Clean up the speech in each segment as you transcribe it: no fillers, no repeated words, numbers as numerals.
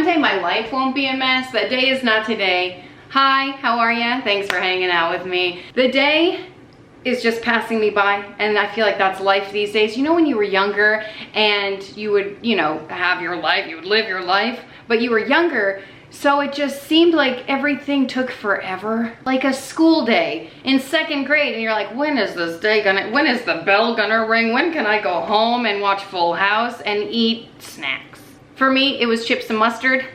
day my life won't be a mess. That day is not today. Hi, how are ya? Thanks for hanging out with me. The day is just passing me by, and I feel like that's life these days. You know, when you were younger and you would, you know, have your life, you would live your life, but you were younger, so it just seemed like everything took forever. Like a school day in 2nd grade, and you're like, when is this day gonna, when is the bell gonna ring? When can I go home and watch Full House and eat snacks? For me, it was chips and mustard.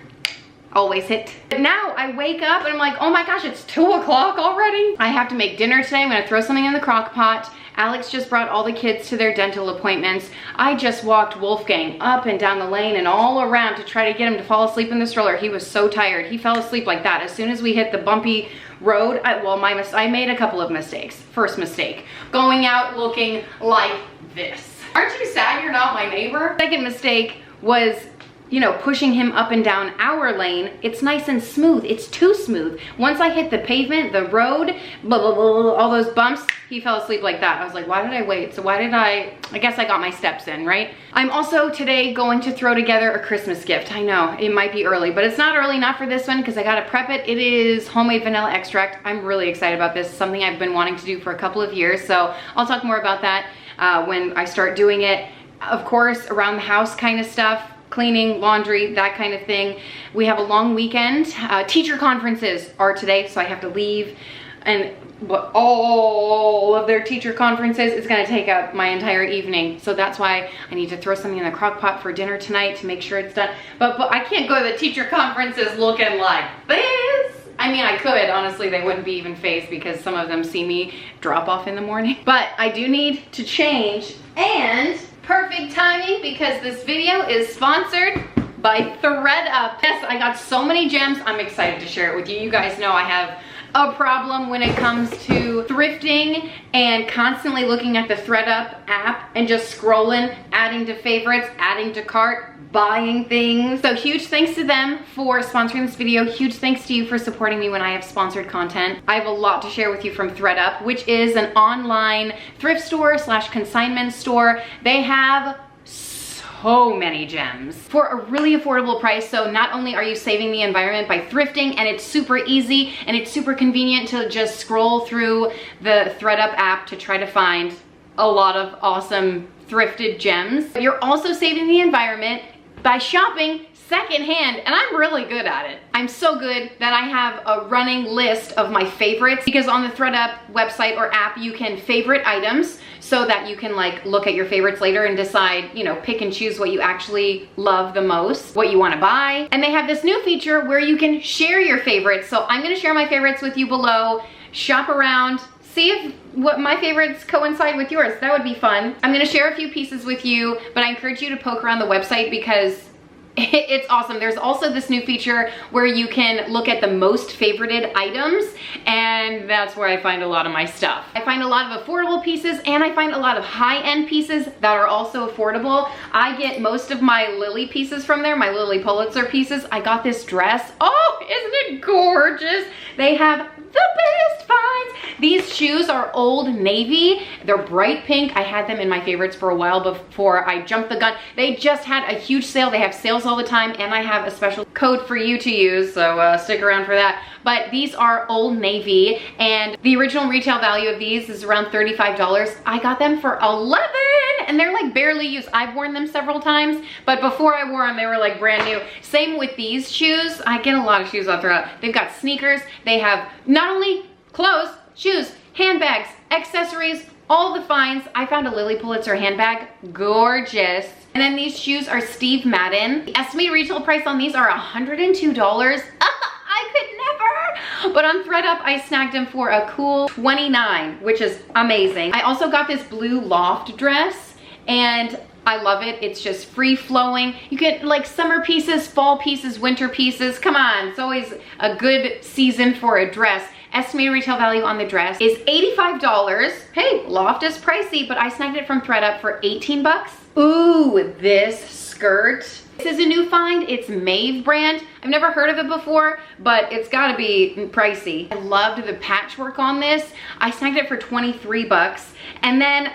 Always hit. But now I wake up and I'm like, oh my gosh, it's 2 o'clock already. I have to make dinner today. I'm gonna throw something in the crock pot. Alex just brought all the kids to their dental appointments. I just walked Wolfgang up and down the lane and all around to try to get him to fall asleep in the stroller. He was so tired. He fell asleep like that. As soon as we hit the bumpy road, I made a couple of mistakes. First mistake, going out looking like this. Aren't you sad you're not my neighbor? Second mistake was, you know, pushing him up and down our lane. It's nice and smooth. It's too smooth. Once I hit the pavement, the road, blah, blah, blah, all those bumps, he fell asleep like that. I was like, why did I wait? So why did I guess I got my steps in, right? I'm also today going to throw together a Christmas gift. I know it might be early, but it's not early, not for this one, because I gotta prep it. It is homemade vanilla extract. I'm really excited about this. Something I've been wanting to do for a couple of years. So I'll talk more about that when I start doing it. Of course, around the house kind of stuff. Cleaning, laundry, that kind of thing. We have a long weekend. Teacher conferences are today, so I have to leave, and all of their teacher conferences is gonna take up my entire evening. So that's why I need to throw something in the crock pot for dinner tonight to make sure it's done. But I can't go to the teacher conferences looking like this. I mean, I could, honestly, they wouldn't be even phased because some of them see me drop off in the morning. But I do need to change, and perfect timing because this video is sponsored by ThredUp. Yes, I got so many gems. I'm excited to share it with you. You guys know I have a problem when it comes to thrifting and constantly looking at the ThredUp app and just scrolling, adding to favorites, adding to cart, buying things. So huge thanks to them for sponsoring this video. Huge thanks to you for supporting me when I have sponsored content. I have a lot to share with you from ThredUp, which is an online thrift store / consignment store. They have so many gems for a really affordable price. So not only are you saving the environment by thrifting, and it's super easy and it's super convenient to just scroll through the ThredUp app to try to find a lot of awesome thrifted gems. But you're also saving the environment by shopping secondhand, and I'm really good at it. I'm so good that I have a running list of my favorites, because on the ThredUp website or app you can favorite items so that you can like look at your favorites later and decide, you know, pick and choose what you actually love the most, what you want to buy. And they have this new feature where you can share your favorites. So I'm going to share my favorites with you below, shop around, see if what my favorites coincide with yours. That would be fun. I'm going to share a few pieces with you, but I encourage you to poke around the website because it's awesome. There's also this new feature where you can look at the most favorited items, and that's where I find a lot of my stuff. I find a lot of affordable pieces, and I find a lot of high-end pieces that are also affordable. I get most of my Lily pieces from there, my Lily Pulitzer pieces. I got this dress. Oh, isn't it gorgeous? They have the best finds. These shoes are Old Navy. They're bright pink. I had them in my favorites for a while before I jumped the gun. They just had a huge sale. They have sales all the time, and I have a special code for you to use, so stick around for that. But these are Old Navy, and the original retail value of these is around $35. I got them for $11, and they're like barely used. I've worn them several times, but before I wore them, they were like brand new. Same with these shoes. I get a lot of shoes all throughout. They've got sneakers. They have not only clothes, shoes, handbags, accessories, all the finds. I found a Lily Pulitzer handbag, gorgeous. And then these shoes are Steve Madden. The estimated retail price on these are $102. I could never. But on ThredUp, I snagged them for a cool $29, which is amazing. I also got this blue loft dress, and I love it. It's just free flowing. You get like summer pieces, fall pieces, winter pieces. Come on, it's always a good season for a dress. Estimated retail value on the dress is $85. Hey, loft is pricey, but I snagged it from ThredUp for 18 bucks. Ooh, this skirt This is a new find. It's Maeve brand. I've never heard of it before, but it's gotta be pricey. I loved the patchwork on this. I snagged it for 23 bucks. And then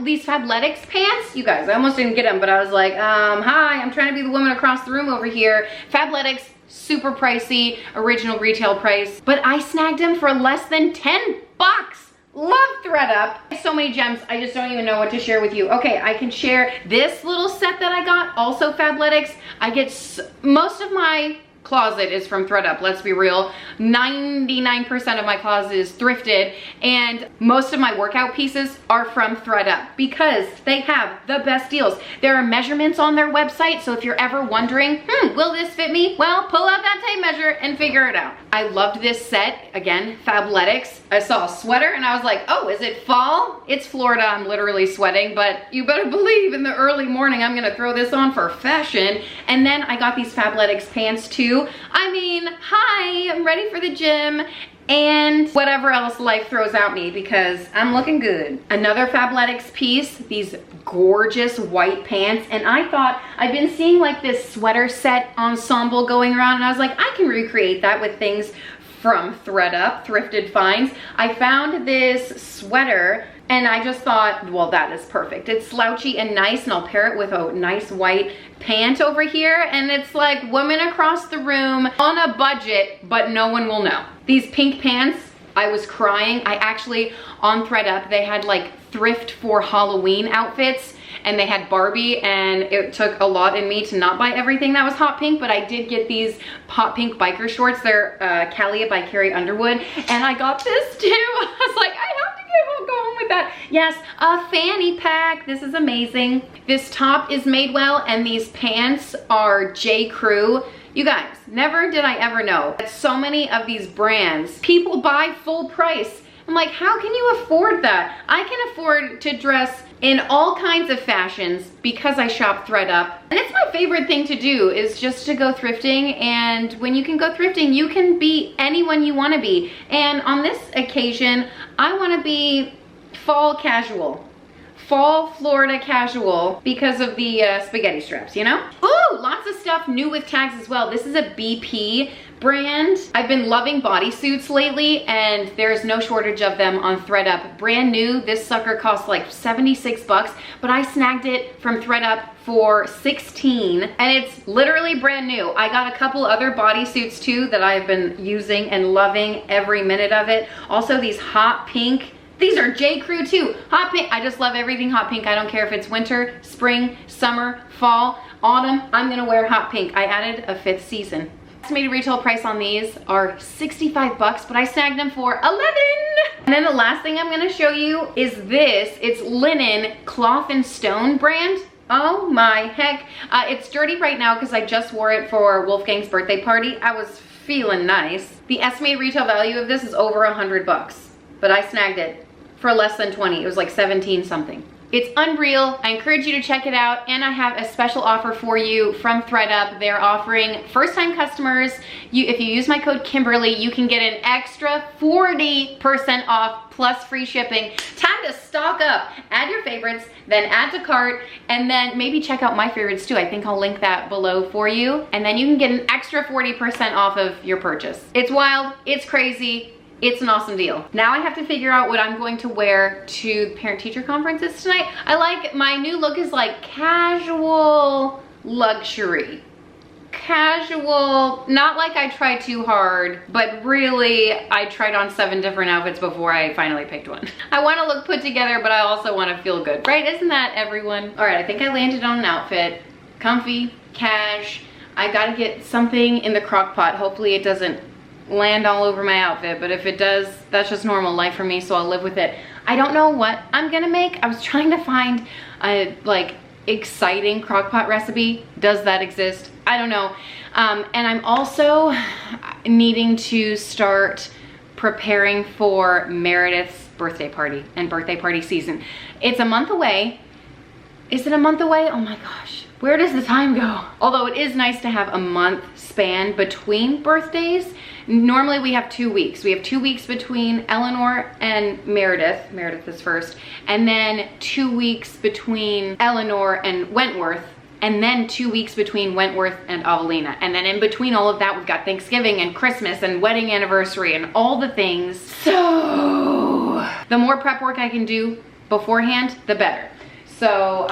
these Fabletics pants, you guys, I almost didn't get them, but I was like, hi, I'm trying to be the woman across the room over here. Fabletics, super pricey, original retail price, but I snagged them for less than 10 bucks. Love ThredUp. So many gems, I just don't even know what to share with you. Okay, I can share this little set that I got, also Fabletics. I get most of my closet is from ThredUp, let's be real. 99% of my closet is thrifted, and most of my workout pieces are from ThredUp because they have the best deals. There are measurements on their website, so if you're ever wondering, will this fit me? Well, pull out that tape measure and figure it out. I loved this set, again, Fabletics. I saw a sweater and I was like, oh, is it fall? It's Florida, I'm literally sweating, but you better believe in the early morning I'm gonna throw this on for fashion. And then I got these Fabletics pants too. I mean, hi, I'm ready for the gym and whatever else life throws at me because I'm looking good. Another Fabletics piece, these gorgeous white pants, and I thought, I've been seeing like this sweater set ensemble going around, and I was like, I can recreate that with things from ThredUp, thrifted finds. I found this sweater and I just thought, well, that is perfect. It's slouchy and nice, and I'll pair it with a nice white pant over here, and it's like women across the room on a budget, but no one will know. These pink pants, I was crying. I actually, on ThredUp, they had like thrift for Halloween outfits, and they had Barbie, and it took a lot in me to not buy everything that was hot pink, but I did get these hot pink biker shorts. They're Calia by Carrie Underwood, and I got this too. I was like, I have to go home with that. Yes, a fanny pack. This is amazing. This top is Madewell, and these pants are J. Crew. You guys, never did I ever know that so many of these brands, people buy full price. I'm like, how can you afford that? I can afford to dress in all kinds of fashions because I shop ThredUp. And it's my favorite thing to do is just to go thrifting, and when you can go thrifting, you can be anyone you wanna be. And on this occasion, I wanna be fall casual. Fall Florida casual because of the spaghetti straps, you know? Ooh, lots of stuff new with tags as well. This is a BP brand. I've been loving bodysuits lately, and there's no shortage of them on ThredUp. Brand new, this sucker costs like 76 bucks, but I snagged it from ThredUp for 16, and it's literally brand new. I got a couple other bodysuits too that I've been using and loving every minute of it. Also these hot pink, these are J. Crew too. Hot pink, I just love everything hot pink. I don't care if it's winter, spring, summer, fall, autumn, I'm gonna wear hot pink. I added a 5th season. Estimated retail price on these are 65 bucks, but I snagged them for 11. And then the last thing I'm gonna show you is this. It's linen Cloth and Stone brand. Oh my heck. It's dirty right now because I just wore it for Wolfgang's birthday party. I was feeling nice. The estimated retail value of this is over 100 bucks, but I snagged it for less than 20. It was like 17 something. It's unreal. I encourage you to check it out, and I have a special offer for you from ThredUp. They're offering first-time customers, if you use my code Kimberly, you can get an extra 40% off plus free shipping. Time to stock up. Add your favorites, then add to cart, and then maybe check out my favorites too. I think I'll link that below for you, and then you can get an extra 40% off of your purchase. It's wild, it's crazy. It's an awesome deal. Now I have to figure out what I'm going to wear to parent-teacher conferences tonight. My new look is like casual luxury. Casual, not like I tried too hard, but really I tried on 7 different outfits before I finally picked one. I want to look put together, but I also want to feel good, right? Isn't that everyone? All right, I think I landed on an outfit. Comfy, cash. I gotta get something in the crock pot. Hopefully it doesn't land all over my outfit, but if it does, that's just normal life for me, so I'll live with it. I don't know what I'm gonna make. I was trying to find a like exciting crockpot recipe. Does that exist? I don't know. And I'm also needing to start preparing for Meredith's birthday party and birthday party season. It's a month away. Is it a month away? Oh my gosh. Where does the time go? Although it is nice to have a month span between birthdays. Normally we have 2 weeks. We have 2 weeks between Eleanor and Meredith. Meredith is first. And then 2 weeks between Eleanor and Wentworth. and then 2 weeks between Wentworth and Avelina. And then in between all of that, we've got Thanksgiving and Christmas and wedding anniversary and all the things. So the more prep work I can do beforehand, the better. So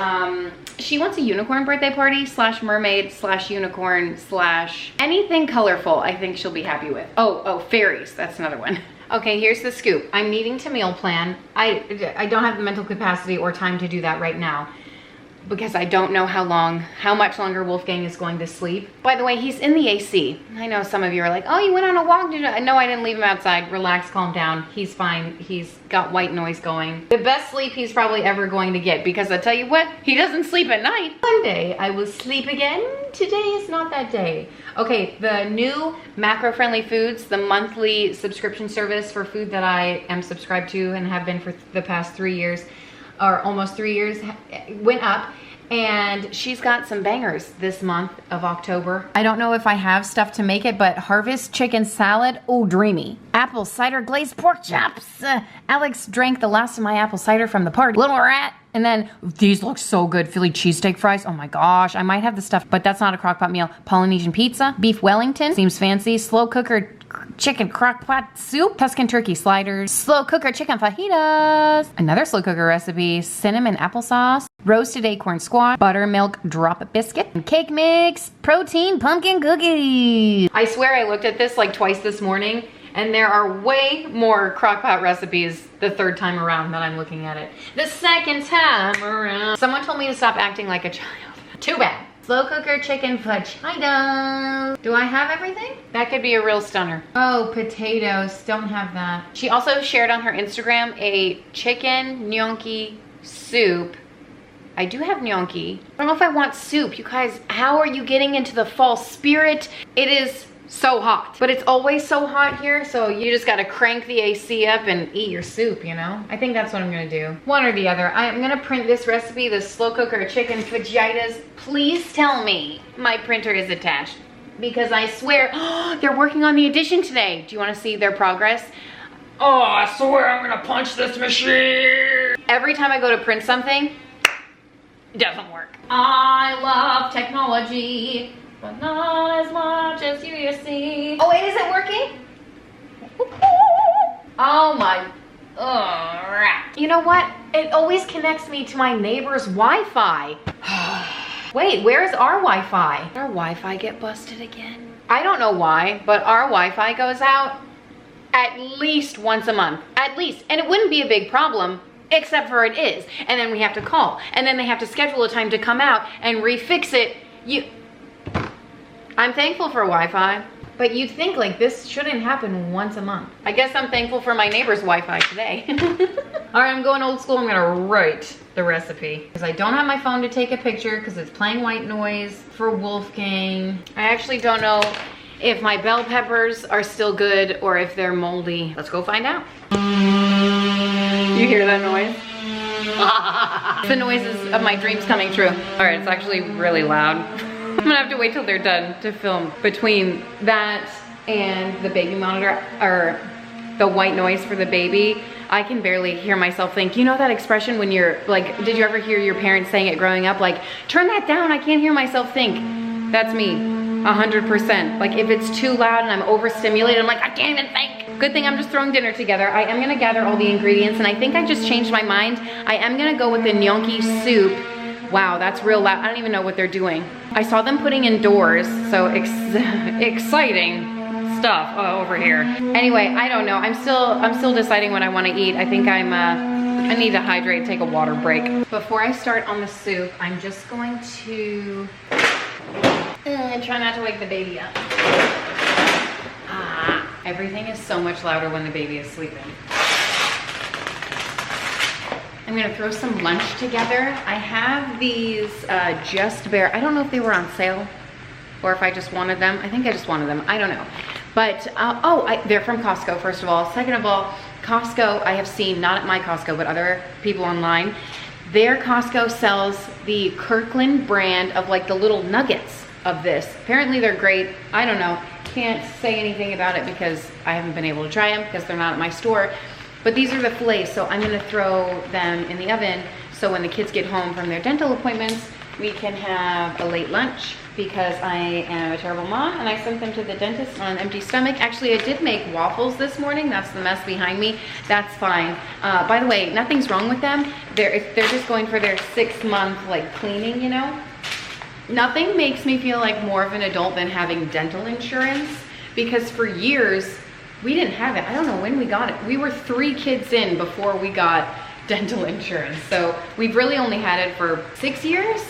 she wants a unicorn birthday party / mermaid / unicorn / anything colorful. I think she'll be happy with. Oh, fairies, that's another one. Okay, here's the scoop. I'm needing to meal plan. I don't have the mental capacity or time to do that right now because I don't know how much longer Wolfgang is going to sleep. By the way, he's in the AC. I know some of you are like, oh, you went on a walk? No, I didn't leave him outside. Relax, calm down. He's fine. He's got white noise going. The best sleep he's probably ever going to get, because I tell you what, he doesn't sleep at night. One day I will sleep again. Today is not that day. Okay, the new Macro Friendly Foods, the monthly subscription service for food that I am subscribed to and have been for the past 3 years, or almost 3 years, went up. And she's got some bangers this month of October. I don't know if I have stuff to make it, but Harvest chicken salad, oh, dreamy. Apple cider glazed pork chops. Alex drank the last of my apple cider from the party. Little rat. And then these look so good. Philly cheesesteak fries. Oh my gosh, I might have the stuff, but that's not a crock pot meal. Polynesian pizza, beef Wellington, seems fancy. Slow cooker chicken crock pot soup, Tuscan turkey sliders, slow cooker chicken fajitas, another slow cooker recipe, cinnamon applesauce, roasted acorn squash, buttermilk drop biscuit, and cake mix, protein pumpkin cookies. I swear I looked at this like twice this morning, and there are way more crockpot recipes the third time around that I'm looking at it. The second time around. Someone told me to stop acting like a child. Too bad. Slow cooker chicken fajitas. Do I have everything? That could be a real stunner. Oh, potatoes. Don't have that. She also shared on her Instagram a chicken gnocchi soup. I do have gnocchi. I don't know if I want soup. You guys, how are you getting into the fall spirit? It is so hot, but it's always so hot here, so you just gotta crank the AC up and eat your soup, you know? I think that's what I'm gonna do. One or the other. I'm gonna print this recipe, the slow cooker chicken fajitas. Please tell me my printer is attached, because I swear, they're working on the addition today. Do you wanna see their progress? Oh, I swear I'm gonna punch this machine. Every time I go to print something, it doesn't work. I love technology, but not as much as you see. Oh wait, is it working? Oh my, you know what? It always connects me to my neighbor's Wi-Fi. Wait, where's our Wi-Fi? Did our Wi-Fi get busted again? I don't know why, but our Wi-Fi goes out at least once a month, at least. And it wouldn't be a big problem, except for it is. And then we have to call, and then they have to schedule a time to come out and refix it. I'm thankful for Wi-Fi, but you'd think like this shouldn't happen once a month. I guess I'm thankful for my neighbor's Wi-Fi today. All right, I'm going old school. I'm gonna write the recipe because I don't have my phone to take a picture because it's playing white noise for Wolfgang. I actually don't know if my bell peppers are still good or if they're moldy. Let's go find out. You hear that noise? The noises of my dreams coming true. All right, it's actually really loud. I'm gonna have to wait till they're done to film. Between that and the baby monitor, or the white noise for the baby, I can barely hear myself think. You know that expression when you're like, did you ever hear your parents saying it growing up? Like, turn that down, I can't hear myself think. That's me, 100%. Like if it's too loud and I'm overstimulated, I'm like, I can't even think. Good thing I'm just throwing dinner together. I am gonna gather all the ingredients, and I think I just changed my mind. I am gonna go with the gnocchi soup. Wow, that's real loud. I don't even know what they're doing. I saw them putting in doors, so exciting stuff over here. Anyway, I don't know. I'm still deciding what I want to eat. I think I need to hydrate, take a water break. Before I start on the soup, I'm just going to try not to wake the baby up. Everything is so much louder when the baby is sleeping. I'm gonna throw some lunch together. I have these Just Bear. I don't know if they were on sale or if I just wanted them. I think I just wanted them. I don't know. But, they're from Costco, first of all. Second of all, Costco, I have seen, not at my Costco, but other people online. Their Costco sells the Kirkland brand of like the little nuggets of this. Apparently they're great. I don't know. Can't say anything about it because I haven't been able to try them because they're not at my store. But these are the fillets, so I'm gonna throw them in the oven so when the kids get home from their dental appointments, We can have a late lunch because I am a terrible mom and I sent them to the dentist on an empty stomach. Actually, I did make waffles this morning. That's the mess behind me. That's fine. By the way, nothing's wrong with them. They're just going for their 6-month like cleaning, you know? Nothing makes me feel like more of an adult than having dental insurance, because for years we didn't have it. I don't know when we got it. We were 3 kids in before we got dental insurance. So we've really only had it for 6 years.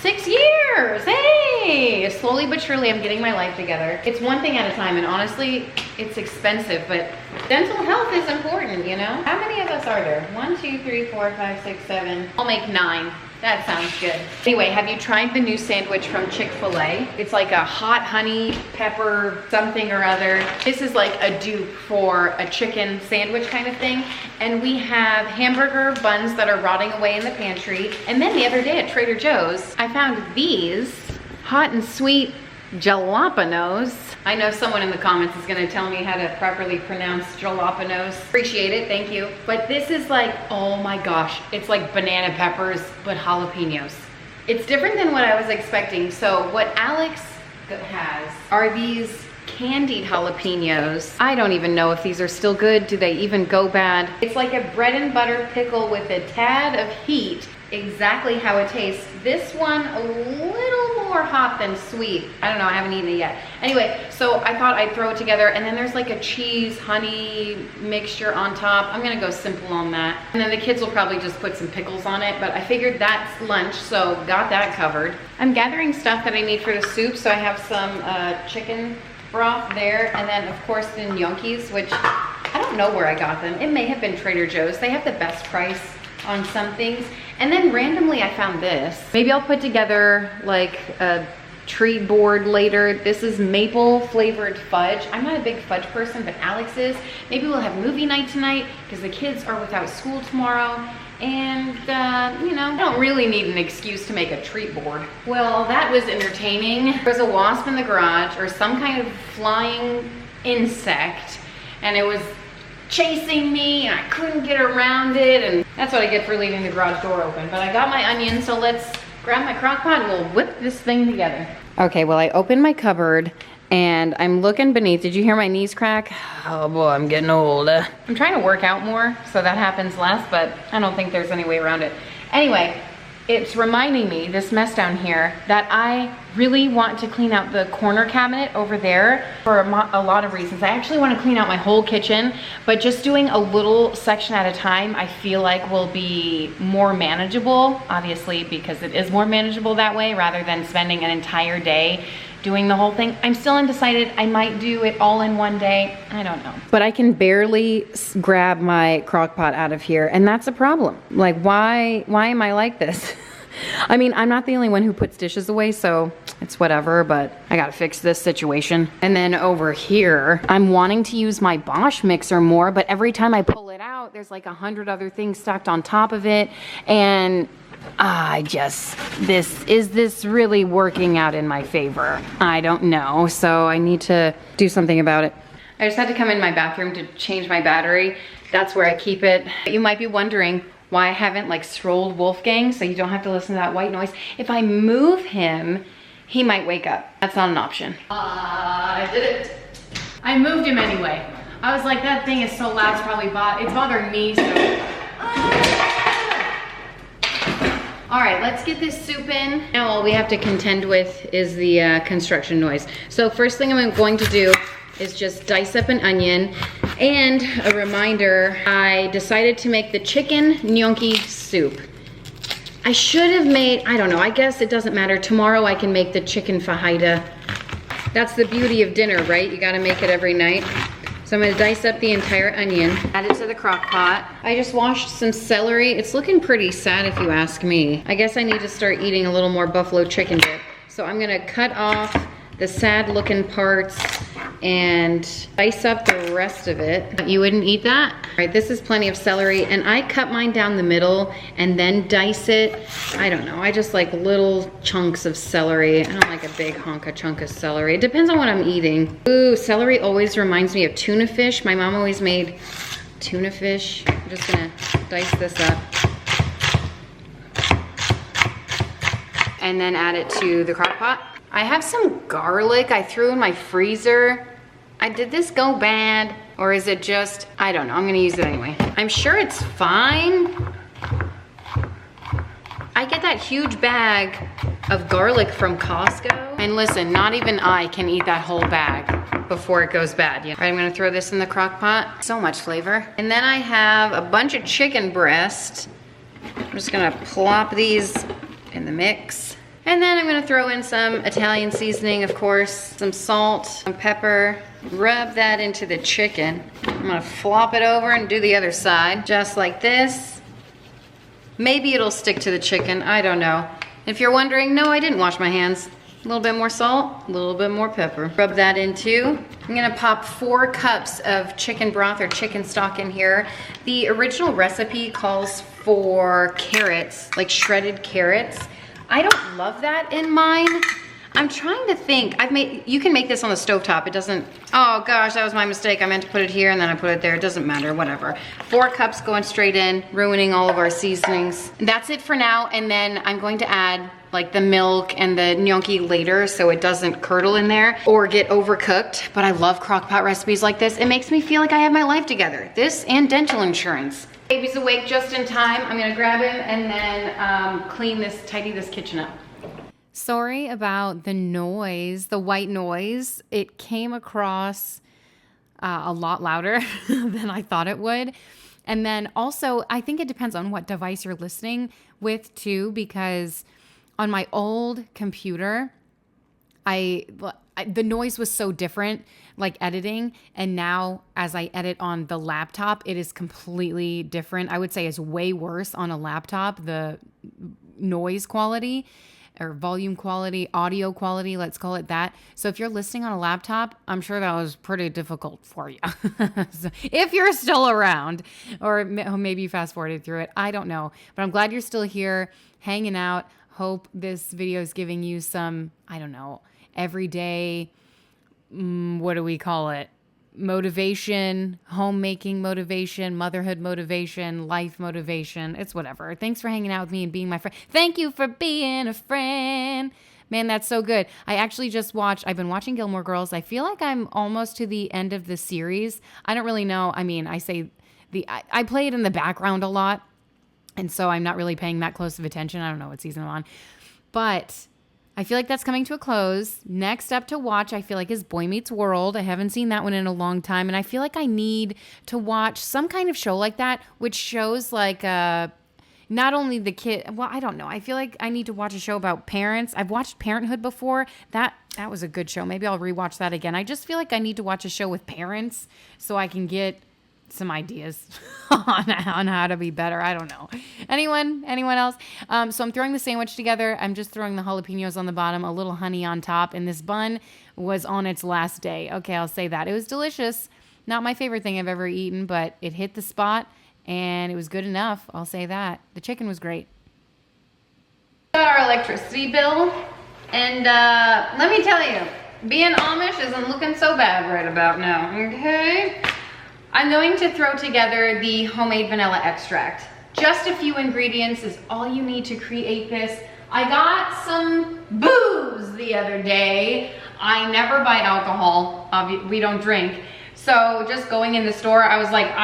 6 years, hey! Slowly but surely I'm getting my life together. It's one thing at a time, and honestly, it's expensive, but dental health is important, you know? How many of us are there? 1, 2, 3, 4, 5, 6, 7. I'll make 9. That sounds good. Anyway, have you tried the new sandwich from Chick-fil-A? It's like a hot honey pepper something or other. This is like a dupe for a chicken sandwich kind of thing. And we have hamburger buns that are rotting away in the pantry. And then the other day at Trader Joe's, I found these hot and sweet jalapenos. I know someone in the comments is gonna tell me how to properly pronounce jalapenos. Appreciate it, thank you. But this is like, oh my gosh, it's like banana peppers, but jalapenos. It's different than what I was expecting. So what Alex has are these candied jalapenos. I don't even know if these are still good. Do they even go bad? It's like a bread and butter pickle with a tad of heat. Exactly how it tastes. This one a little more hot than sweet. I don't know, I haven't eaten it yet. Anyway, so I thought I'd throw it together, and then there's like a cheese honey mixture on top. I'm gonna go simple on that. And then the kids will probably just put some pickles on it, but I figured that's lunch, so got that covered. I'm gathering stuff that I need for the soup, so I have some chicken broth there, and then of course the gnocchis, which I don't know where I got them. It may have been Trader Joe's. They have the best price on some things. And then randomly I found this. Maybe I'll put together like a treat board later. This is maple flavored fudge. I'm not a big fudge person, but Alex is. Maybe we'll have movie night tonight because the kids are without school tomorrow. And you know, I don't really need an excuse to make a treat board. Well, that was entertaining. There was a wasp in the garage, or some kind of flying insect, and it was chasing me and I couldn't get around it, and that's what I get for leaving the garage door open. But I got my onions, so let's grab my crock pot and we'll whip this thing together. Okay, well I opened my cupboard and I'm looking beneath. Did you hear my knees crack? Oh boy, I'm getting old. I'm trying to work out more so that happens less, but I don't think there's any way around it. Anyway, it's reminding me, this mess down here, that I really want to clean out the corner cabinet over there for a lot of reasons. I actually want to clean out my whole kitchen, but just doing a little section at a time I feel like will be more manageable, obviously, because it is more manageable that way rather than spending an entire day doing the whole thing. I'm still undecided. I might do it all in one day. I don't know. But I can barely grab my crock pot out of here, and that's a problem. Like, why am I like this? I mean, I'm not the only one who puts dishes away, so it's whatever, but I gotta fix this situation. And then over here, I'm wanting to use my Bosch mixer more, but every time I pull it out, there's like 100 other things stacked on top of it, and is this really working out in my favor? I don't know, so I need to do something about it. I just had to come in my bathroom to change my battery. That's where I keep it. You might be wondering why I haven't like strolled Wolfgang, so you don't have to listen to that white noise. If I move him, he might wake up. That's not an option. I did it. I moved him anyway. I was like, that thing is so loud, it's probably bothering me, so. All right, let's get this soup in. Now all we have to contend with is the construction noise. So first thing I'm going to do is just dice up an onion. And a reminder, I decided to make the chicken gnocchi soup. I should have made, I don't know, I guess it doesn't matter. Tomorrow I can make the chicken fajita. That's the beauty of dinner, right? You gotta make it every night. So I'm gonna dice up the entire onion, add it to the crock pot. I just washed some celery. It's looking pretty sad if you ask me. I guess I need to start eating a little more buffalo chicken dip. So I'm gonna cut off the sad looking parts and dice up the rest of it. You wouldn't eat that? All right, this is plenty of celery, and I cut mine down the middle and then dice it. I don't know, I just like little chunks of celery. I don't like a big chunk of celery. It depends on what I'm eating. Ooh, celery always reminds me of tuna fish. My mom always made tuna fish. I'm just gonna dice this up. and then add it to the crock pot. I have some garlic I threw in my freezer. Did this go bad? Or is it just, I don't know, I'm gonna use it anyway. I'm sure it's fine. I get that huge bag of garlic from Costco. And listen, not even I can eat that whole bag before it goes bad. All right, I'm gonna throw this in the crock pot. So much flavor. And then I have a bunch of chicken breast. I'm just gonna plop these in the mix. And then I'm gonna throw in some Italian seasoning, of course, some salt, some pepper, rub that into the chicken. I'm gonna flop it over and do the other side, just like this. Maybe it'll stick to the chicken, I don't know. If you're wondering, no, I didn't wash my hands. A little bit more salt, a little bit more pepper. Rub that in too. I'm gonna pop 4 cups of chicken broth or chicken stock in here. The original recipe calls for carrots, like shredded carrots. I don't love that in mine. I'm trying to think. You can make this on the stovetop. It doesn't, oh gosh, that was my mistake. I meant to put it here and then I put it there. It doesn't matter, whatever. 4 cups going straight in, ruining all of our seasonings. That's it for now. And then I'm going to add like the milk and the gnocchi later so it doesn't curdle in there or get overcooked. But I love crock pot recipes like this. It makes me feel like I have my life together. This and dental insurance. Baby's awake just in time. I'm gonna grab him and then tidy this kitchen up. Sorry about the noise, the white noise. It came across a lot louder than I thought it would. And then also, I think it depends on what device you're listening with too, because on my old computer, the noise was so different, like editing, and now as I edit on the laptop, it is completely different. I would say it's way worse on a laptop, the noise quality or volume quality, audio quality, let's call it that. So if you're listening on a laptop, I'm sure that was pretty difficult for you. So if you're still around, or maybe you fast forwarded through it, I don't know. But I'm glad you're still here, hanging out. Hope this video is giving you some, I don't know, everyday, what do we call it? Motivation, homemaking motivation, motherhood motivation, life motivation. It's whatever. Thanks for hanging out with me and being my friend. Thank you for being a friend. Man, that's so good. I actually I've been watching Gilmore Girls. I feel like I'm almost to the end of the series. I don't really know. I mean, I play it in the background a lot. And so I'm not really paying that close of attention. I don't know what season I'm on. But I feel like that's coming to a close. Next up to watch, I feel like, is Boy Meets World. I haven't seen that one in a long time. And I feel like I need to watch some kind of show like that, which shows like not only the kid. Well, I don't know. I feel like I need to watch a show about parents. I've watched Parenthood before. That was a good show. Maybe I'll rewatch that again. I just feel like I need to watch a show with parents so I can get some ideas on how to be better. I don't know. Anyone else? So I'm throwing the sandwich together. I'm just throwing the jalapenos on the bottom, a little honey on top, and this bun was on its last day. Okay, I'll say that. It was delicious. Not my favorite thing I've ever eaten, but it hit the spot and it was good enough. I'll say that. The chicken was great. Got our electricity bill, and let me tell you, being Amish isn't looking so bad right about now, okay? I'm going to throw together the homemade vanilla extract. Just a few ingredients is all you need to create this. I got some booze the other day. I never buy alcohol. We don't drink. So just going in the store, I was like,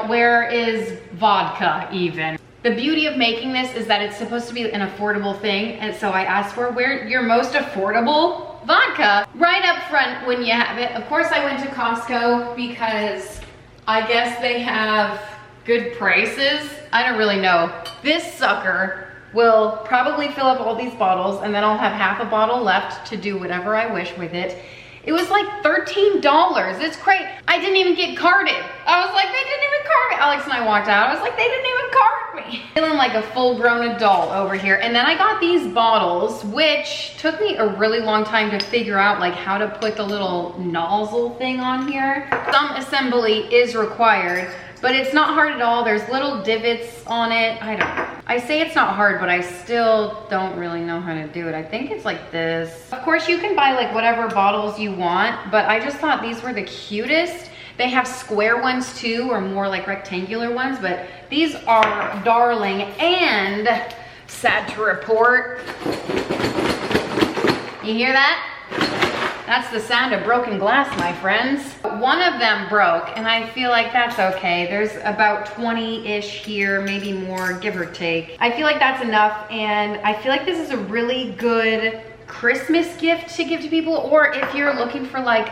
where is vodka even? The beauty of making this is that it's supposed to be an affordable thing. And so I asked for your most affordable vodka right up front when you have it. Of course I went to Costco because I guess they have good prices. I don't really know. This sucker will probably fill up all these bottles and then I'll have half a bottle left to do whatever I wish with it. It was like $13. It's great. I didn't even get carded. I was like, they didn't even card me. Alex and I walked out. I was like, they didn't even card me. Feeling like a full-grown adult over here. And then I got these bottles, which took me a really long time to figure out like how to put the little nozzle thing on here. Some assembly is required, but it's not hard at all. There's little divots on it. I don't know. I say it's not hard, but I still don't really know how to do it. I think it's like this. Of course, you can buy like whatever bottles you want, but I just thought these were the cutest. They have square ones too, or more like rectangular ones, but these are darling. And sad to report. You hear that? That's the sound of broken glass, my friends. One of them broke, and I feel like that's okay. There's about 20-ish here, maybe more, give or take. I feel like that's enough, and I feel like this is a really good Christmas gift to give to people, or if you're looking for like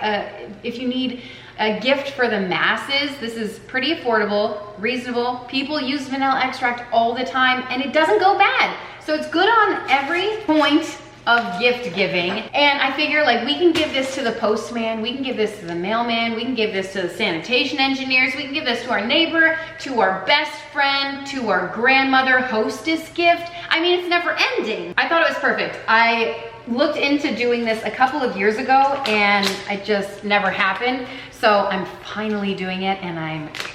if you need a gift for the masses, this is pretty affordable, reasonable. People use vanilla extract all the time, and it doesn't go bad. So it's good on every point of gift giving. And I figure like we can give this to the postman, we can give this to the mailman, we can give this to the sanitation engineers, we can give this to our neighbor, to our best friend, to our grandmother hostess gift. I mean, it's never ending. I thought it was perfect. I looked into doing this a couple of years ago and it just never happened. So I'm finally doing it and I'm excited.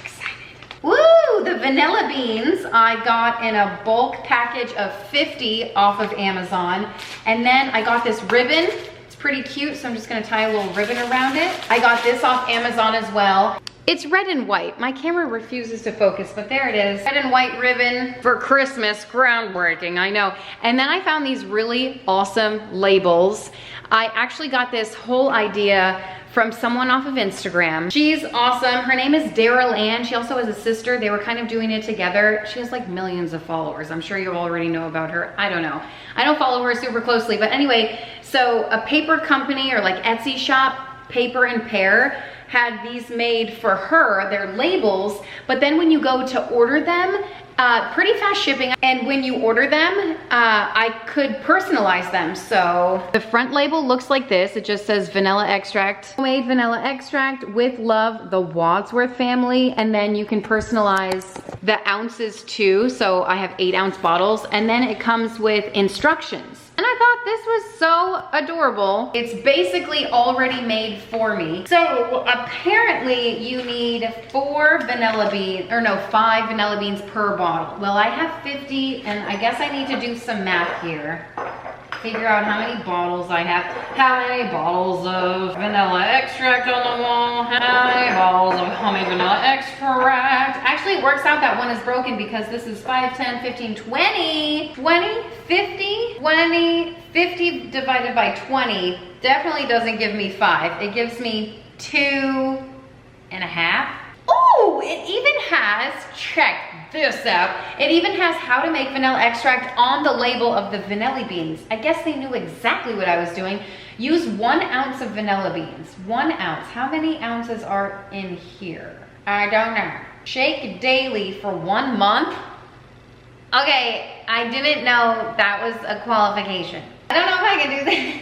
Woo! The vanilla beans I got in a bulk package of 50 off of Amazon. And then I got this ribbon. It's pretty cute, so I'm just gonna tie a little ribbon around it. I got this off Amazon as well. It's red and white. My camera refuses to focus, but there it is. Red and white ribbon for Christmas, groundbreaking, I know. And then I found these really awesome labels. I actually got this whole idea from someone off of Instagram. She's awesome. Her name is Daryl Ann. She also has a sister. They were kind of doing it together. She has like millions of followers. I'm sure you already know about her. I don't know. I don't follow her super closely, but anyway, so a paper company or like Etsy shop, Paper and Pear, had these made for her, their labels, but then when you go to order them, pretty fast shipping, and when you order them, I could personalize them. So the front label looks like this. It just says vanilla extract, homemade vanilla extract with love, the Wadsworth family, and then you can personalize the ounces too. So I have 8-ounce bottles, and then it comes with instructions. And I thought this was so adorable. It's basically already made for me. So apparently you need 5 vanilla beans per bottle. Well, I have 50, and I guess I need to do some math here. Figure out how many bottles I have. How many bottles of vanilla extract on the wall? How many bottles of homemade vanilla extract? Actually, it works out that one is broken because this is 5, 10, 15, 20, 50 divided by 20 definitely doesn't give me 5. It gives me 2.5. Oh, it even has, check this out, it even has how to make vanilla extract on the label of the vanilla beans. I guess they knew exactly what I was doing. Use 1 ounce of vanilla beans. 1 ounce. How many ounces are in here? I don't know. Shake daily for 1 month. Okay, I didn't know that was a qualification. I don't know if I can do that.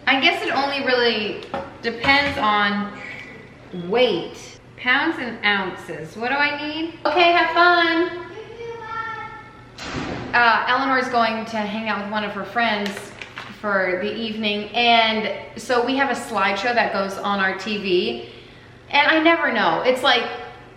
I guess it only really depends on weight. Pounds and ounces. What do I need? Okay, have fun. Eleanor's going to hang out with one of her friends for the evening, and so we have a slideshow that goes on our TV, and I never know. It's like,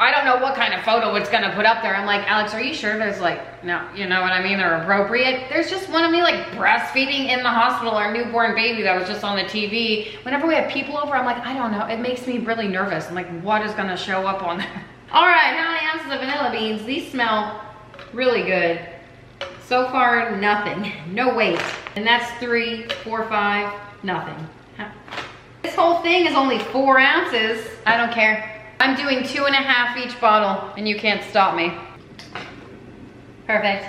I don't know what kind of photo it's gonna put up there. I'm like, Alex, are you sure there's like, no, you know what I mean, they're appropriate? There's just one of me like breastfeeding in the hospital, our newborn baby that was just on the TV. Whenever we have people over, I'm like, I don't know, it makes me really nervous. I'm like, what is gonna show up on there? All right, how many ounces of vanilla beans? These smell really good. So far, nothing, no weight. And that's 3, 4, 5, nothing. This whole thing is only 4 ounces. I don't care. I'm doing 2.5 each bottle, and you can't stop me. Perfect,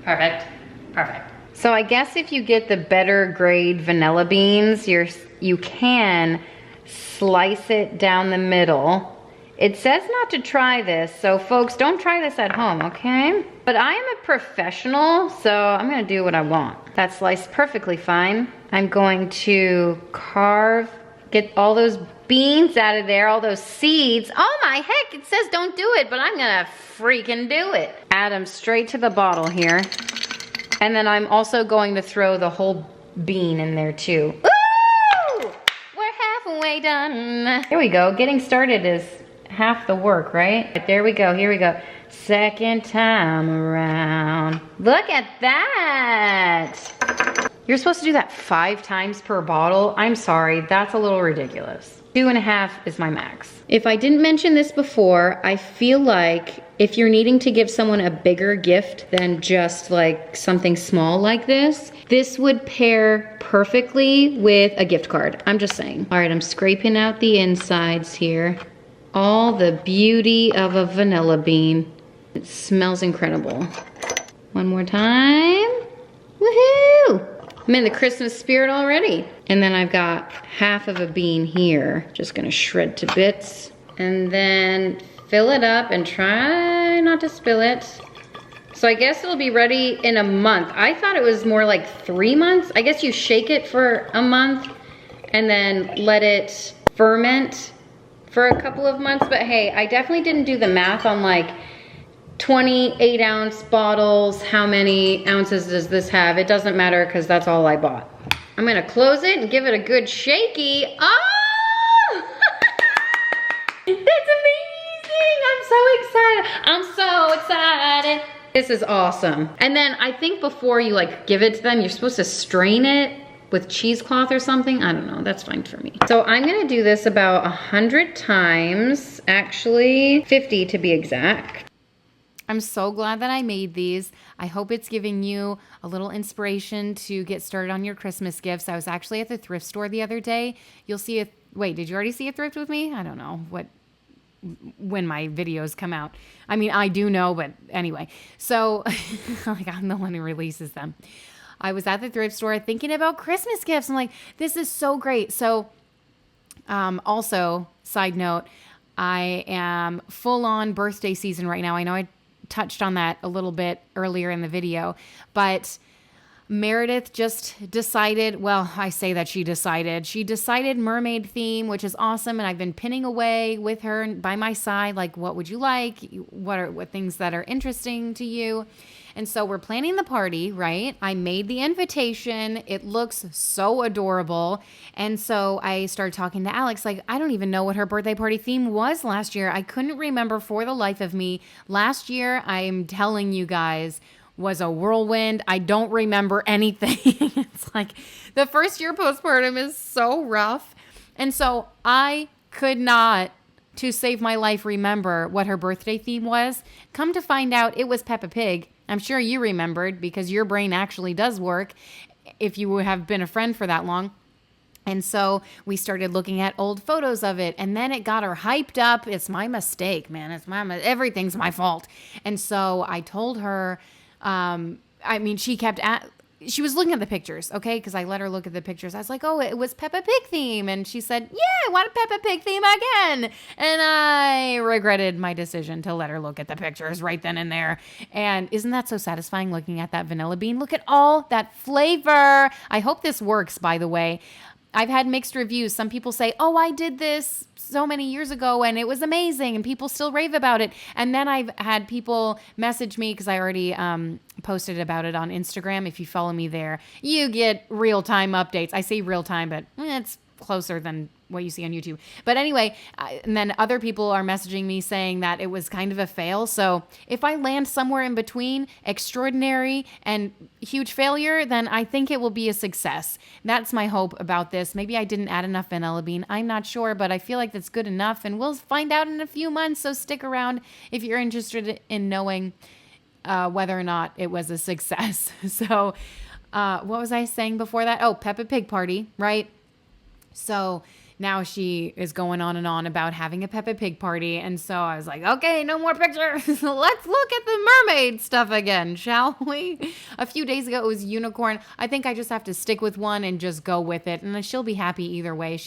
perfect, perfect. So I guess if you get the better grade vanilla beans, you can slice it down the middle. It says not to try this, so folks, don't try this at home, okay? But I am a professional, so I'm gonna do what I want. That's sliced perfectly fine. I'm going to get all those beans out of there, all those seeds. Oh my heck, it says don't do it, but I'm gonna freaking do it. Add them straight to the bottle here. And then I'm also going to throw the whole bean in there too. Ooh! We're halfway done. Here we go, getting started is half the work, right? There we go, here we go. Second time around. Look at that. You're supposed to do that 5 times per bottle. I'm sorry, that's a little ridiculous. 2.5 is my max. If I didn't mention this before, I feel like if you're needing to give someone a bigger gift than just like something small like this would pair perfectly with a gift card. I'm just saying. All right, I'm scraping out the insides here. All the beauty of a vanilla bean. It smells incredible. One more time. Woohoo! I'm in the Christmas spirit already. And then I've got half of a bean here. Just gonna shred to bits. And then fill it up and try not to spill it. So I guess it'll be ready in a month. I thought it was more like 3 months. I guess you shake it for a month and then let it ferment for a couple of months. But hey, I definitely didn't do the math on like 28-ounce bottles. How many ounces does this have? It doesn't matter because that's all I bought. I'm gonna close it and give it a good shaky. Oh! That's amazing! I'm so excited. This is awesome. And then I think before you like give it to them, you're supposed to strain it with cheesecloth or something. I don't know, that's fine for me. So I'm gonna do this about 100 times, actually 50 to be exact. I'm so glad that I made these. I hope it's giving you a little inspiration to get started on your Christmas gifts. I was actually at the thrift store the other day. You'll see a, wait, did you already see a thrift with me? I don't know when my videos come out. I mean, I do know, but anyway. So, like I'm the one who releases them. I was at the thrift store thinking about Christmas gifts. I'm like, this is so great. So, also, side note, I am full on birthday season right now. I know I touched on that a little bit earlier in the video, but Meredith just decided, well, I say that she decided mermaid theme, which is awesome. And I've been pinning away with her by my side. Like, what would you like? What things that are interesting to you? And so we're planning the party, right? I made the invitation. It looks so adorable. And so I started talking to Alex, like, I don't even know what her birthday party theme was last year. I couldn't remember for the life of me. Last year, I am telling you guys, was a whirlwind. I don't remember anything. It's like the first year postpartum is so rough. And so I could not, to save my life, remember what her birthday theme was. Come to find out, it was Peppa Pig. I'm sure you remembered because your brain actually does work if you have been a friend for that long. And so we started looking at old photos of it, and then it got her hyped up. It's my mistake, man. Everything's my fault. And so I told her, I mean, she was looking at the pictures, okay? Because I let her look at the pictures. I was like, oh, it was Peppa Pig theme. And she said, yeah, I want a Peppa Pig theme again. And I regretted my decision to let her look at the pictures right then and there. And isn't that so satisfying looking at that vanilla bean? Look at all that flavor. I hope this works, by the way. I've had mixed reviews. Some people say, oh, I did this so many years ago and it was amazing and people still rave about it. And then I've had people message me because I already posted about it on Instagram. If you follow me there, you get real-time updates. I say real-time, but it's closer than what you see on YouTube. But anyway, and then other people are messaging me saying that it was kind of a fail. So if I land somewhere in between extraordinary and huge failure, then I think it will be a success. That's my hope about this. Maybe I didn't add enough vanilla bean. I'm not sure, but I feel like that's good enough and we'll find out in a few months. So stick around if you're interested in knowing whether or not it was a success. So what was I saying before that? Oh, Peppa Pig party, right? So now she is going on and on about having a Peppa Pig party. And so I was like, okay, no more pictures. Let's look at the mermaid stuff again, shall we? A few days ago, it was unicorn. I think I just have to stick with one and just go with it. And she'll be happy either way.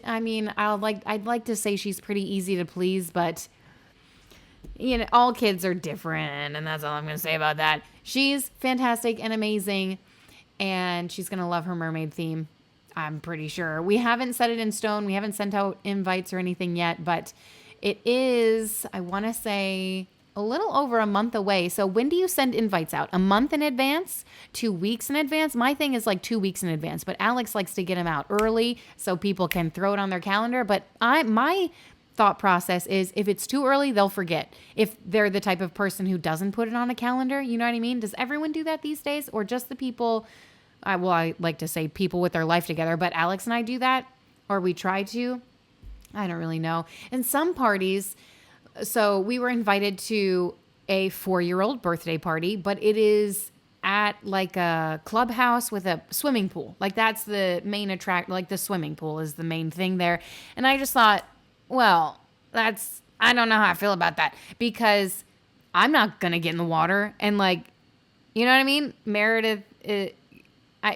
I mean, I'd like to say she's pretty easy to please, but you know, all kids are different. And that's all I'm going to say about that. She's fantastic and amazing. And she's going to love her mermaid theme. I'm pretty sure. We haven't set it in stone. We haven't sent out invites or anything yet, but it is, I want to say, a little over a month away. So when do you send invites out? A month in advance? 2 weeks in advance? My thing is like 2 weeks in advance, but Alex likes to get them out early so people can throw it on their calendar. But my thought process is if it's too early, they'll forget. If they're the type of person who doesn't put it on a calendar, you know what I mean? Does everyone do that these days or just the people I like to say people with their life together, but Alex and I do that, or we try to. I don't really know. In some parties, so we were invited to a 4-year-old birthday party, but it is at like a clubhouse with a swimming pool. Like that's the main like the swimming pool is the main thing there. And I just thought, well, I don't know how I feel about that, because I'm not going to get in the water and like, you know what I mean? Meredith,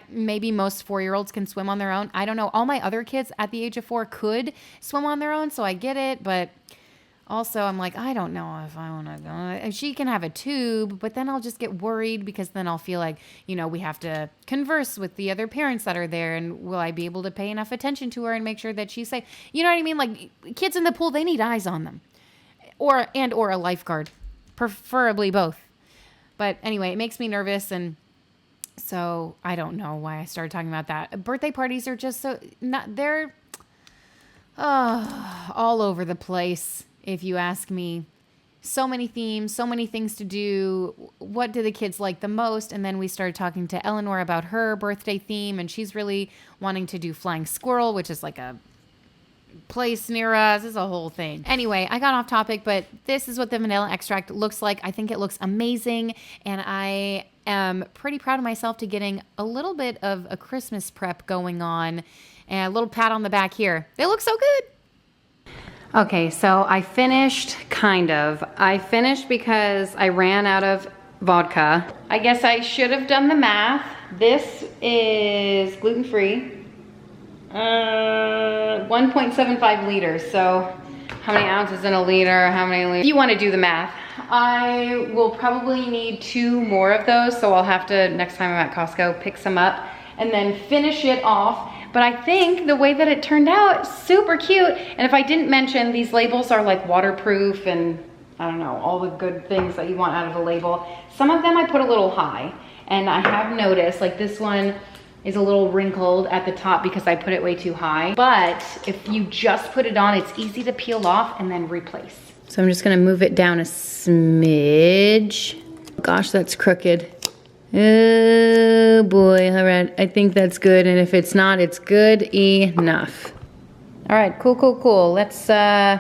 maybe most 4-year-olds can swim on their own. I don't know. All my other kids at the age of 4 could swim on their own, so I get it. But also, I'm like, I don't know if I want to go. And she can have a tube, but then I'll just get worried, because then I'll feel like, you know, we have to converse with the other parents that are there, and will I be able to pay enough attention to her and make sure that she's safe? You know what I mean? Like, kids in the pool, they need eyes on them, or a lifeguard, preferably both. But anyway, it makes me nervous, and so I don't know why I started talking about that. Birthday parties are just they're all over the place, if you ask me. So many themes, so many things to do. What do the kids like the most? And then we started talking to Eleanor about her birthday theme, and she's really wanting to do Flying Squirrel, which is like a place near us. This is a whole thing. Anyway, I got off topic, but this is what the vanilla extract looks like. I think it looks amazing, and I am pretty proud of myself to getting a little bit of a Christmas prep going on, and a little pat on the back here. They look so good. Okay, so I finished, kind of. I finished because I ran out of vodka. I guess I should have done the math. This is gluten-free. 1.75 liters. So how many ounces in a liter? How many liters? If you want to do the math. I will probably need 2 more of those. So I'll have to, next time I'm at Costco, pick some up and then finish it off. But I think the way that it turned out, super cute. And if I didn't mention, these labels are like waterproof and I don't know, all the good things that you want out of a label. Some of them I put a little high, and I have noticed like this one is a little wrinkled at the top because I put it way too high. But if you just put it on, it's easy to peel off and then replace. So I'm just gonna move it down a smidge. Gosh, that's crooked. Oh boy, all right, I think that's good, and if it's not, it's good enough. All right, cool. Let's, I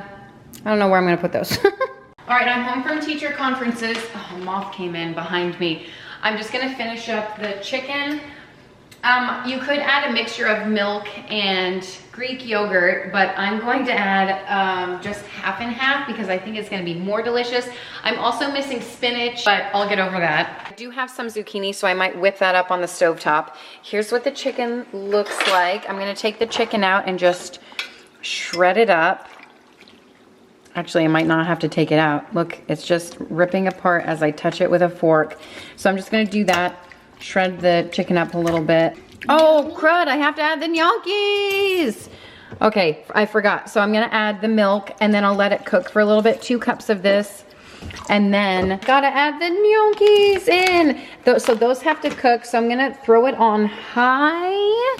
don't know where I'm gonna put those. All right, I'm home from teacher conferences. Oh, a moth came in behind me. I'm just gonna finish up the chicken. You could add a mixture of milk and Greek yogurt, but I'm going to add just half and half because I think it's gonna be more delicious. I'm also missing spinach, but I'll get over that. I do have some zucchini, so I might whip that up on the stovetop. Here's what the chicken looks like. I'm gonna take the chicken out and just shred it up. Actually, I might not have to take it out. Look, it's just ripping apart as I touch it with a fork. So I'm just gonna do that. Shred the chicken up a little bit. Oh, crud, I have to add the gnocchis. Okay, I forgot. So I'm gonna add the milk and then I'll let it cook for a little bit. 2 cups of this. And then gotta add the gnocchis in. So those have to cook. So I'm gonna throw it on high.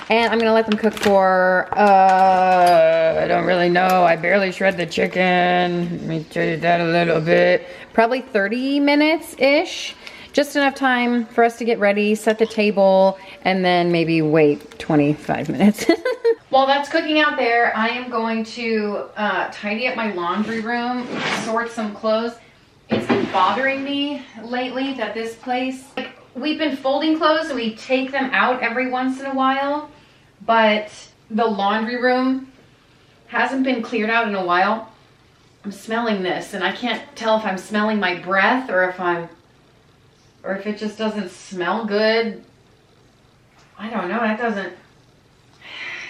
And I'm gonna let them cook for, I don't really know. I barely shred the chicken. Let me change that a little bit. Probably 30 minutes-ish. Just enough time for us to get ready, set the table, and then maybe wait 25 minutes. While that's cooking out there, I am going to tidy up my laundry room, sort some clothes. It's been bothering me lately that this place, like, we've been folding clothes and we take them out every once in a while, but the laundry room hasn't been cleared out in a while. I'm smelling this and I can't tell if I'm smelling my breath or if it just doesn't smell good. I don't know, that doesn't,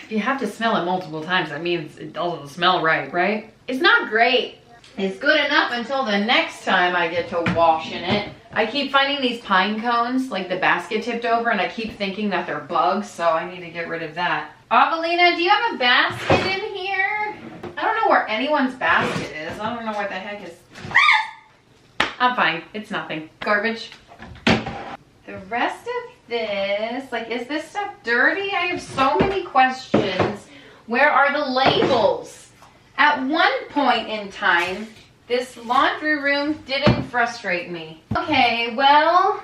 if you have to smell it multiple times, that means it doesn't smell right, right? It's not great. It's good enough until the next time I get to wash in it. I keep finding these pine cones, like the basket tipped over, and I keep thinking that they're bugs, so I need to get rid of that. Avelina, do you have a basket in here? I don't know where anyone's basket is. I don't know what the heck is. I'm fine, it's nothing. Garbage. The rest of this, like, is this stuff dirty? I have so many questions. Where are the labels? At one point in time, this laundry room didn't frustrate me. Okay, well,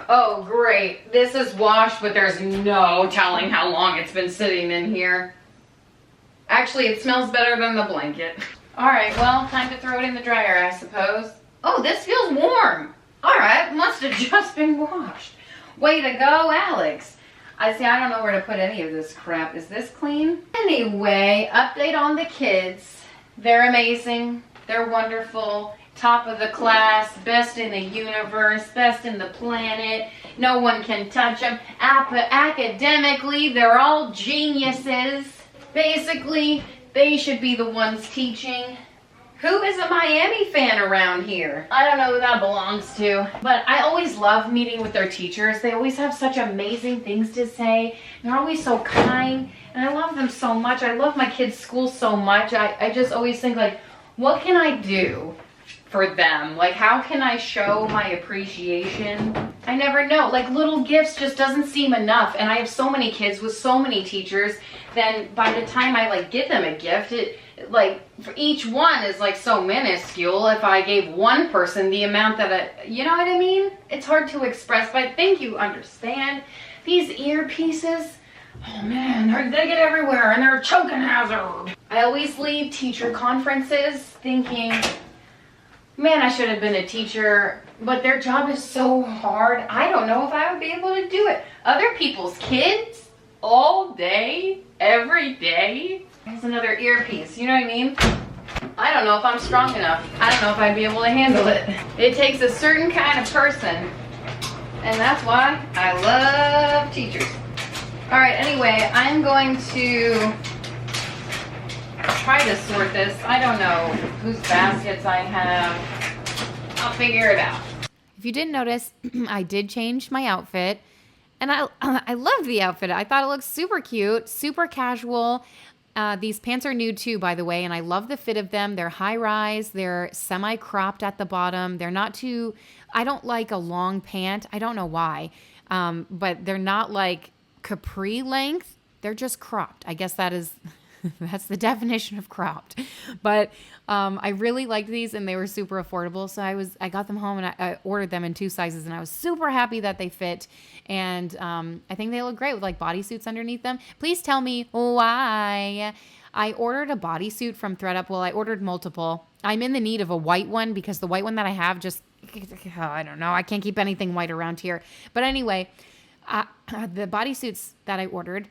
Oh, great. This is washed, but there's no telling how long it's been sitting in here. Actually, it smells better than the blanket. All right, well, time to throw it in the dryer, I suppose. Oh, this feels warm. All right, must have just been washed. Way to go, Alex. I don't know where to put any of this crap. Is this clean? Anyway, update on the kids. They're amazing. They're wonderful. Top of the class, best in the universe, best in the planet. No one can touch them. Academically, they're all geniuses. Basically, they should be the ones teaching. Who is a Miami fan around here? I don't know who that belongs to. But I always love meeting with their teachers. They always have such amazing things to say. They're always so kind. And I love them so much. I love my kids' school so much. I just always think, like, what can I do for them? Like, how can I show my appreciation? I never know. Like, little gifts just doesn't seem enough. And I have so many kids with so many teachers. Then by the time I, like, give them a gift, like, for each one is like so minuscule. If I gave one person the amount that you know what I mean? It's hard to express, but I think you understand. These earpieces, oh man, they get everywhere and they're a choking hazard. I always leave teacher conferences thinking, man, I should have been a teacher, but their job is so hard. I don't know if I would be able to do it. Other people's kids, all day, every day. There's another earpiece, you know what I mean? I don't know if I'm strong enough. I don't know if I'd be able to handle it. It takes a certain kind of person, and that's why I love teachers. All right, anyway, I'm going to try to sort this. I don't know whose baskets I have. I'll figure it out. If you didn't notice, I did change my outfit, and I loved the outfit. I thought it looked super cute, super casual. These pants are new too, by the way, and I love the fit of them. They're high-rise. They're semi-cropped at the bottom. They're not too, I don't like a long pant. I don't know why, but they're not like capri length. They're just cropped. I guess that is, that's the definition of cropped. But I really liked these, and they were super affordable. So I got them home, and I ordered them in 2 sizes, and I was super happy that they fit. And I think they look great with like bodysuits underneath them. Please tell me why. I ordered a bodysuit from ThredUp. Well, I ordered multiple. I'm in the need of a white one because the white one that I have just, I don't know. I can't keep anything white around here. But anyway, the bodysuits that I ordered,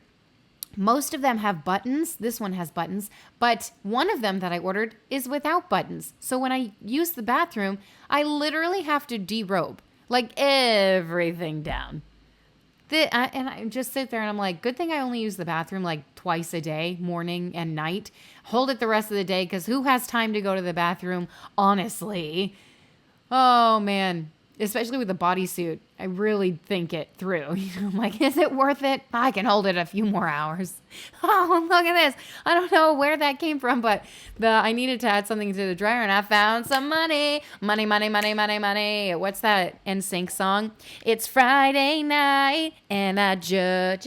most of them have buttons. This one has buttons, but one of them that I ordered is without buttons. So when I use the bathroom, I literally have to derobe, like everything down. And I just sit there and I'm like, good thing I only use the bathroom like twice a day, morning and night. Hold it the rest of the day, because who has time to go to the bathroom, honestly? Oh, man. Especially with the bodysuit, I really think it through. I'm like, is it worth it? I can hold it a few more hours. Oh, look at this. I don't know where that came from, but I needed to add something to the dryer, and I found some money. Money, money, money, money, money. What's that NSYNC song? It's Friday night, and I just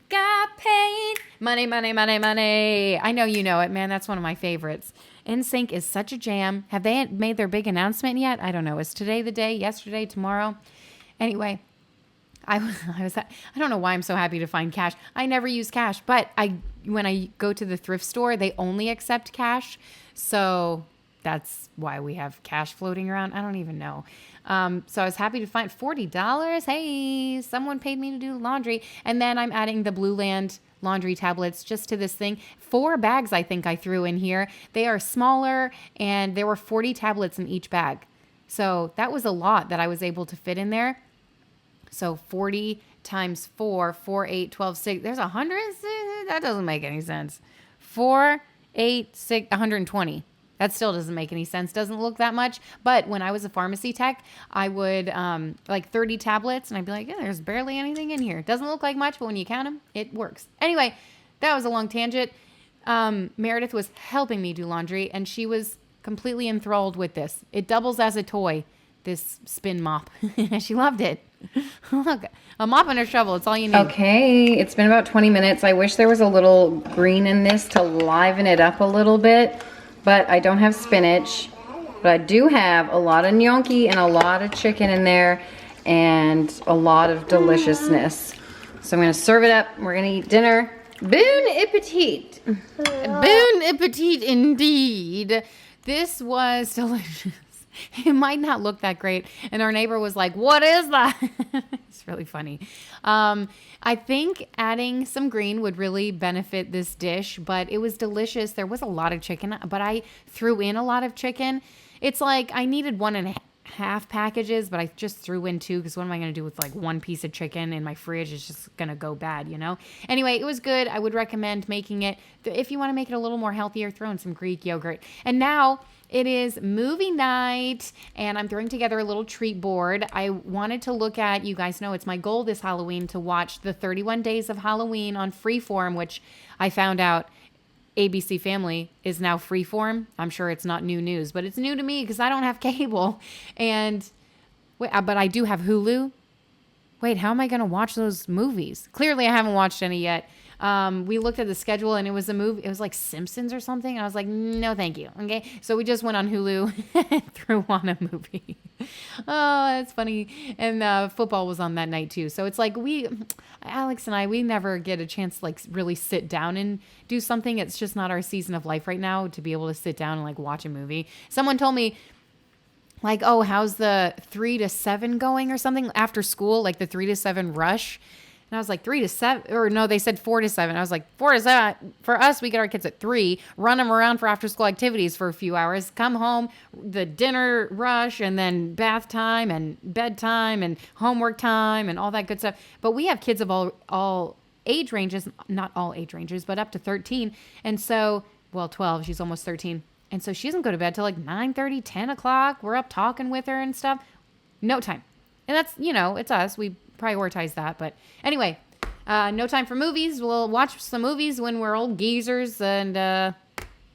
got paid. Money, money, money, money. I know you know it, man. That's one of my favorites. NSYNC is such a jam. Have they made their big announcement yet? I don't know. Is today the day? Yesterday? Tomorrow? Anyway, I don't know why I'm so happy to find cash. I never use cash, but when I go to the thrift store, they only accept cash. So that's why we have cash floating around. I don't even know. So I was happy to find $40. Hey, someone paid me to do laundry. And then I'm adding the Blue Land laundry tablets just to this thing. 4 bags I think I threw in here. They are smaller, and there were 40 tablets in each bag. So that was a lot that I was able to fit in there. So 40 times 4, 4, 8, 12, 6. There's 100? That doesn't make any sense. 4, 8, 6, 120. That still doesn't make any sense. Doesn't look that much. But when I was a pharmacy tech, I would like 30 tablets, and I'd be like, yeah, there's barely anything in here. Doesn't look like much, but when you count them, it works. Anyway, that was a long tangent. Meredith was helping me do laundry, and she was completely enthralled with this. It doubles as a toy, this spin mop. She loved it. Look, a mop and a shovel. It's all you need. Okay, it's been about 20 minutes. I wish there was a little green in this to liven it up a little bit. But I don't have spinach. But I do have a lot of gnocchi and a lot of chicken in there and a lot of deliciousness. So I'm gonna serve it up. We're gonna eat dinner. Bon appetit. Bon appetit indeed. This was delicious. It might not look that great. And our neighbor was like, what is that? It's really funny. I think adding some green would really benefit this dish, but it was delicious. There was a lot of chicken, but I threw in a lot of chicken. It's like I needed 1.5 packages, but I just threw in 2 because what am I going to do with like 1 piece of chicken in my fridge? It's just going to go bad, you know? Anyway, it was good. I would recommend making it. If you want to make it a little more healthier, throw in some Greek yogurt. And now it is movie night, and I'm throwing together a little treat board. I wanted to look at, you guys know it's my goal this Halloween to watch the 31 Days of Halloween on Freeform, which I found out ABC Family is now Freeform. I'm sure it's not new news, but it's new to me because I don't have cable. And but I do have Hulu. Wait, how am I going to watch those movies? Clearly, I haven't watched any yet. We looked at the schedule and it was a movie. It was like Simpsons or something. And I was like, no, thank you. Okay. So we just went on Hulu and threw on a movie. Oh, that's funny. And football was on that night too. So it's like Alex and I, we never get a chance to like really sit down and do something. It's just not our season of life right now to be able to sit down and like watch a movie. Someone told me, like, oh, how's the 3 to 7 going or something after school? Like the 3 to 7 rush. And I was like, 3 to 7, or no, they said 4 to 7. I was like, 4 to 7. For us, we get our kids at 3, run them around for after school activities for a few hours, come home, the dinner rush, and then bath time and bedtime and homework time and all that good stuff. But we have kids of all age ranges, not all age ranges, but up to 13. And so, well, 12, she's almost 13. And so she doesn't go to bed till like 9:30, 10 o'clock. We're up talking with her and stuff. No time. And that's, you know, it's us. We prioritize that. But anyway, no time for movies. We'll watch some movies when we're old geezers and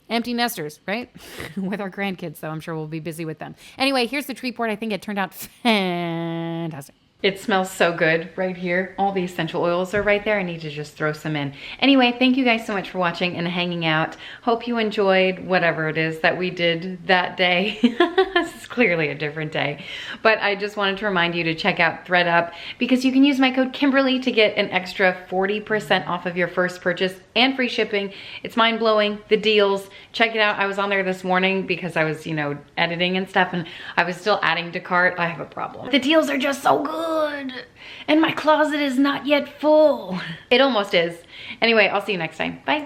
empty nesters, right? With our grandkids, though. I'm sure we'll be busy with them. Anyway, here's the treat board. I think it turned out fantastic. It smells so good right here. All the essential oils are right there. I need to just throw some in. Anyway, thank you guys so much for watching and hanging out. Hope you enjoyed whatever it is that we did that day. This is clearly a different day. But I just wanted to remind you to check out ThreadUp because you can use my code Kimberly to get an extra 40% off of your first purchase and free shipping. It's mind-blowing, the deals. Check it out. I was on there this morning because I was, you know, editing and stuff, and I was still adding to cart. I have a problem. The deals are just so good. And my closet is not yet full. It almost is. Anyway, I'll see you next time. Bye.